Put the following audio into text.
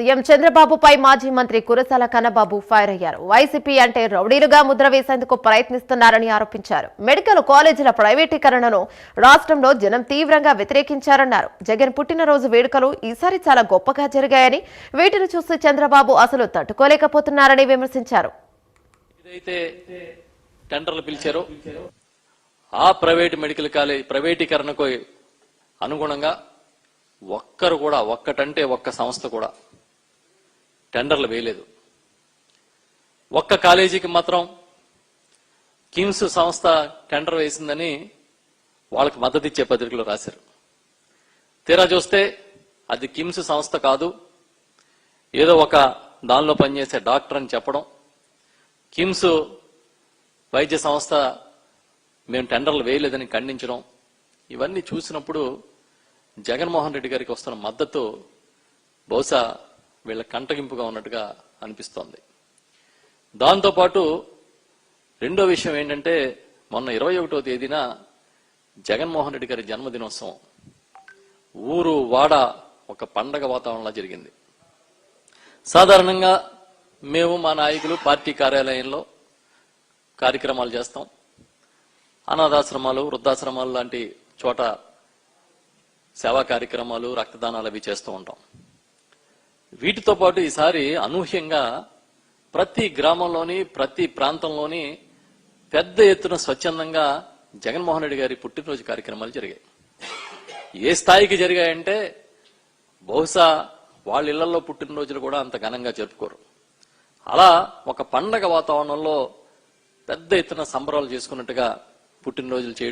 CM చంద్రబాబుపై మాజీ మంత్రి కురసాల కన్నబాబు ఫైర్ అయ్యారు. వైసీపీ అంటే రౌడీలుగా ముద్ర వేసేందుకు ప్రయత్నిస్తున్నారని ఆరోపించారు. మెడికల్ కాలేజీల ప్రైవేటీకరణను రాష్ట్రంలో జనం తీవ్రంగా వ్యతిరేకించారన్నారు. జగన్ పుట్టినరోజు వేడుకలు ఈసారి చాలా గొప్పగా జరిగాయని, వీటిని చూసి చంద్రబాబు అసలు తట్టుకోలేకపోతున్నారని విమర్శించారు. టెండర్లు పిలిచారు, ఆ ప్రైవేట్ మెడికల్ కాలేజ్ ప్రైవేటీకరణకు అనుగుణంగా ఒక్కరు కూడా ఒక్కటంటే ఒక్క సంస్థ కూడా టెండర్లు వేయలేదు. ఒక్క కాలేజీకి మాత్రం కిమ్స్ సంస్థ టెండర్ వేసిందని వాళ్ళకి మద్దతు ఇచ్చే పత్రికలో రాశారు. తీరా చూస్తే అది కిమ్స్ సంస్థ కాదు, ఏదో ఒక దానిలో పనిచేసే డాక్టర్ అని చెప్పడం, కిమ్స్ వైద్య సంస్థ మేము టెండర్లు వేయలేదని ఖండించడం, ఇవన్నీ చూసినప్పుడు జగన్మోహన్ రెడ్డి గారికి వస్తున్న మద్దతు బహుశా వీళ్ళ కంటగింపుగా ఉన్నట్టుగా అనిపిస్తోంది. దాంతోపాటు రెండో విషయం ఏంటంటే, మొన్న 21వ తేదీన జగన్మోహన్ రెడ్డి గారి జన్మదినోత్సవం ఊరు వాడ ఒక పండగ వాతావరణంలో జరిగింది. సాధారణంగా మేము మా నాయకులు పార్టీ కార్యాలయంలో కార్యక్రమాలు చేస్తాం, అనాథాశ్రమాలు వృద్ధాశ్రమాలు లాంటి చోట సేవా కార్యక్రమాలు రక్తదానాలు అవి చేస్తూ ఉంటాం. వీటితో పాటు ఈసారి అనూహ్యంగా ప్రతి గ్రామంలోని ప్రతి ప్రాంతంలోని పెద్ద ఎత్తున స్వచ్ఛందంగా జగన్మోహన్ రెడ్డి గారి పుట్టినరోజు కార్యక్రమాలు జరిగాయి. ఏ స్థాయికి జరిగాయంటే బహుశా వాళ్ళ ఇళ్లలో పుట్టినరోజులు కూడా అంత ఘనంగా జరుపుకోరు. అలా ఒక పండగ వాతావరణంలో పెద్ద ఎత్తున సంబరాలు చేసుకున్నట్టుగా పుట్టినరోజులు చేయడం